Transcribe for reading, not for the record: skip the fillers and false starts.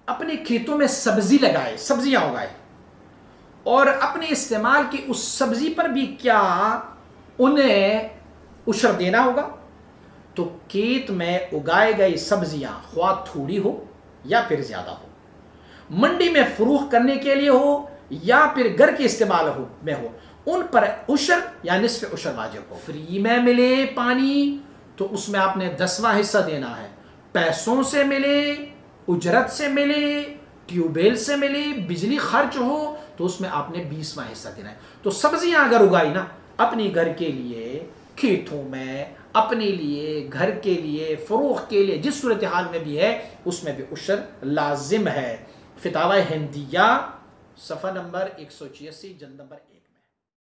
अपने खेतों में सब्जी लगाए, सब्जियां उगाए और अपने इस्तेमाल की उस सब्जी पर भी क्या उन्हें उशर देना होगा? तो खेत में उगाई गई सब्जियां ख्वाह थोड़ी हो या फिर ज्यादा हो, मंडी में फरोख्त करने के लिए हो या फिर घर के इस्तेमाल में हो, उन पर उशर या निस्फ उशर वाजिब हो। फ्री में मिले पानी तो उसमें आपने 10वां हिस्सा देना है, पैसों से मिले, उजरत से मिले, ट्यूबवेल से मिले, बिजली खर्च हो तो उसमें आपने 20वां हिस्सा देना है। तो सब्जियां अगर उगाई ना अपने घर के लिए, खेतों में, अपने लिए, घर के लिए, फरोख्त के लिए, जिस सूरत हाल में भी है उसमें भी उशर लाजिम है। फितावा हिंदिया सफ़ा नंबर 186 जल्द नंबर 1।